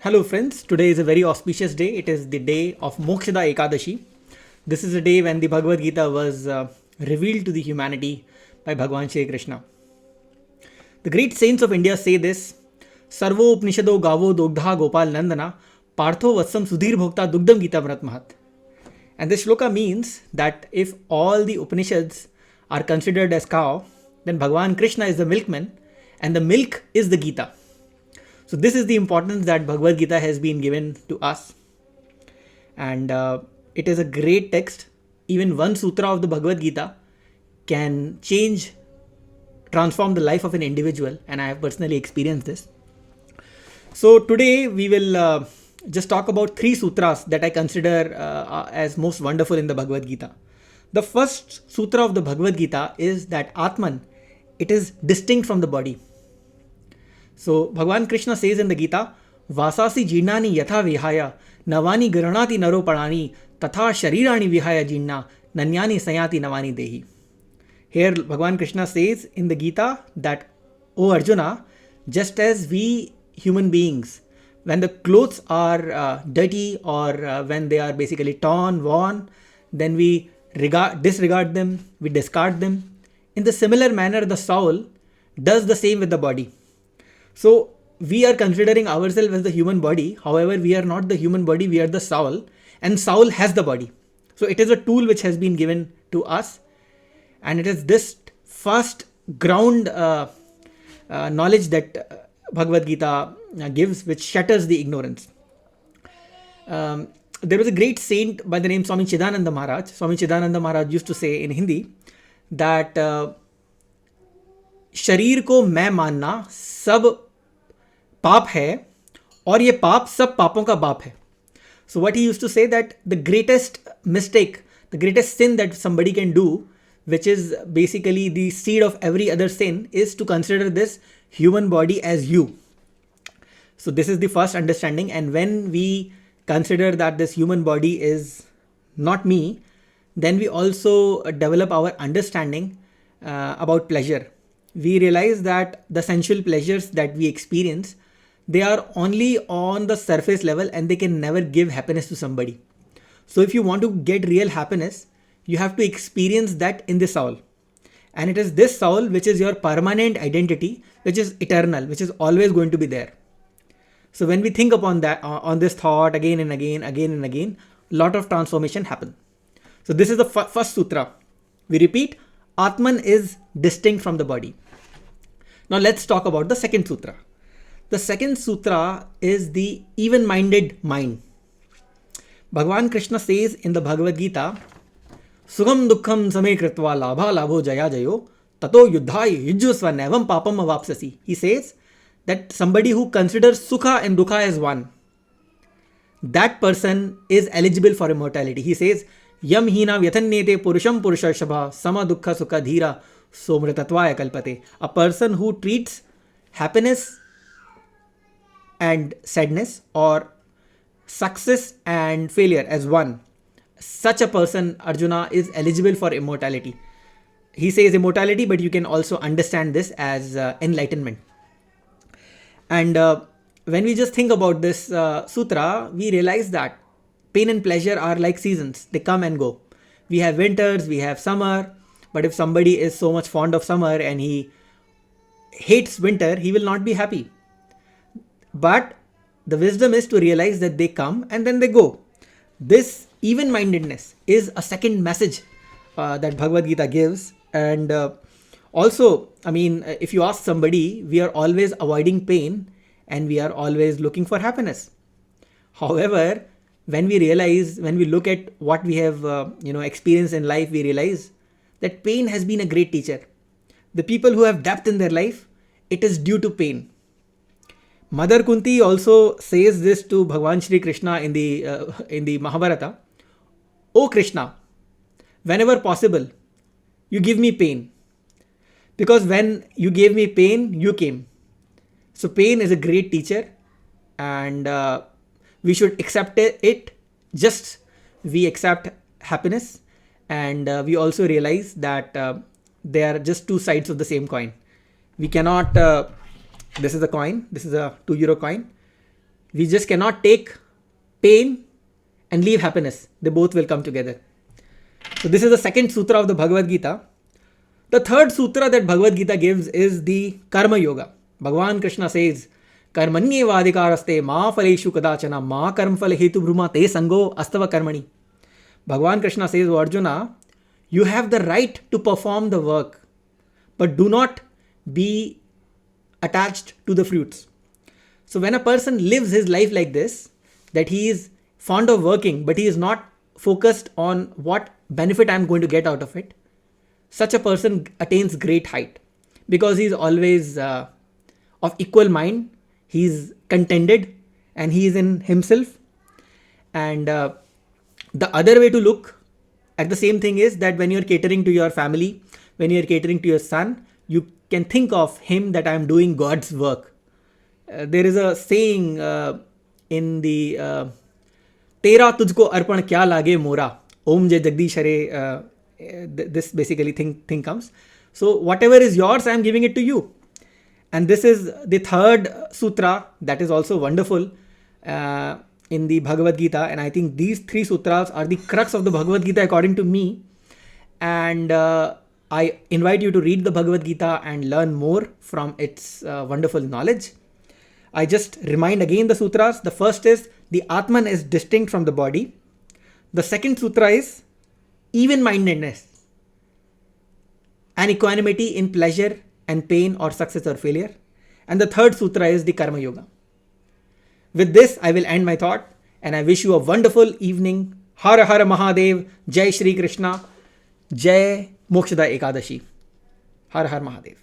Hello friends, today is a very auspicious day. It is the day of Mokshada Ekadashi. This is a day when the Bhagavad Gita was revealed to the humanity by Bhagwan Shri Krishna. The great saints of India say this: Sarvo Upnishado Gavo Dogdha Gopal Nandana Partho Vatsam Sudhir Bhokta Dugdam Gita Vrat Mahat. And this shloka means that if all the Upanishads are considered as cow, then Bhagwan Krishna is the milkman and the milk is the Gita. So this is the importance that Bhagavad Gita has been given to us. And it is a great text. Even one sutra of the Bhagavad Gita can transform the life of an individual. And I have personally experienced this. So today we will just talk about three sutras that I consider as most wonderful in the Bhagavad Gita. The first sutra of the Bhagavad Gita is that Atman, it is distinct from the body. So Bhagwan Krishna says in the Gita, Vasasi jinani yatha vihaya, navani garanati naro parani, tatha sharirani vihaya jinna, nanyani sayati navani dehi. Here Bhagwan Krishna says in the Gita that, O Arjuna, just as we human beings, when the clothes are dirty or when they are basically torn, worn, then we disregard them, we discard them. In the similar manner, the soul does the same with the body. So we are considering ourselves as the human body. However, we are not the human body, we are the soul, and soul has the body. So it is a tool which has been given to us, and it is this first ground knowledge that Bhagavad Gita gives, which shatters the ignorance. There was a great saint by the name Swami Chidananda Maharaj. Swami Chidananda Maharaj used to say in Hindi that शरीर को मैं मानना सब पाप है और ये पाप सब पापों का बाप है. So what he used to say that the greatest mistake, the greatest sin that somebody can do, which is basically the seed of every other sin, is to consider this human body as you. So this is the first understanding, and when we consider that this human body is not me, then we also develop our understanding about pleasure. We realize that the sensual pleasures that we experience, they are only on the surface level and they can never give happiness to somebody. So if you want to get real happiness, you have to experience that in the soul. And it is this soul which is your permanent identity, which is eternal, which is always going to be there. So when we think upon that, on this thought again and again, a lot of transformation happen. So this is the first sutra. We repeat, Atman is distinct from the body. Now let's talk about the second sutra. The second sutra is the even-minded mind. Bhagwan Krishna says in the Bhagavad Gita, Sugam dukkham same kritva labha labho jaya jayo, tato yuddhai yujjusva nevam papam avapsasi. He says that somebody who considers sukha and dukha as one, that person is eligible for immortality. He says, Yam hina vyatannete purusham purushashabha sama dukkha sukha dhira somritatvaya kalpate. A person who treats happiness and sadness or success and failure as one, such a person, Arjuna, is eligible for immortality. He says immortality, but you can also understand this as enlightenment. And when we just think about this sutra, we realize that pain and pleasure are like seasons. They come and go. We have winters, we have summer. But if somebody is so much fond of summer and he hates winter, he will not be happy. But the wisdom is to realize that they come and then they go. This even-mindedness is a second message that Bhagavad Gita gives. And also, if you ask somebody, we are always avoiding pain and we are always looking for happiness. However, when we look at what we have experienced in life, we realize that pain has been a great teacher. The people who have depth in their life, it is due to pain. Mother Kunti also says this to Bhagwan Shri Krishna in the Mahabharata. O Krishna, whenever possible, you give me pain. Because when you gave me pain, you came. So pain is a great teacher and we should accept it. Just we accept happiness and we also realize that they are just two sides of the same coin. We cannot, this is a coin, this is a €2 coin. We just cannot take pain and leave happiness. They both will come together. So this is the second sutra of the Bhagavad Gita. The third sutra that Bhagavad Gita gives is the Karma Yoga. Bhagavan Krishna says, Karmanyeva adhikaraste ma phaleshu kadachana ma karmphal hetu brahma te sango astava karmani. Bhagavan Krishna says, oh Arjuna, you have the right to perform the work, but do not be attached to the fruits. So when a person lives his life like this, that he is fond of working, but he is not focused on what benefit I am going to get out of it, such a person attains great height because he is always of equal mind, he is contented and he is in himself. And the other way to look at the same thing is that when you are catering to your family, when you are catering to your son, you can think of him that I am doing God's work. There is a saying in the Tera tujko arpan kya lage mora, Om Jai Jagdish Hare, this basically thing comes. So whatever is yours, I am giving it to you. And this is the third sutra that is also wonderful in the Bhagavad Gita. And I think these three sutras are the crux of the Bhagavad Gita according to me. And I invite you to read the Bhagavad Gita and learn more from its wonderful knowledge. I just remind again the sutras. The first is the Atman is distinct from the body. The second sutra is even-mindedness and equanimity in pleasure and pain or success or failure. And the third sutra is the Karma Yoga. With this, I will end my thought and I wish you a wonderful evening. Har Har Mahadev, Jai Shri Krishna, Jai Mokshada Ekadashi. Har Har Mahadev.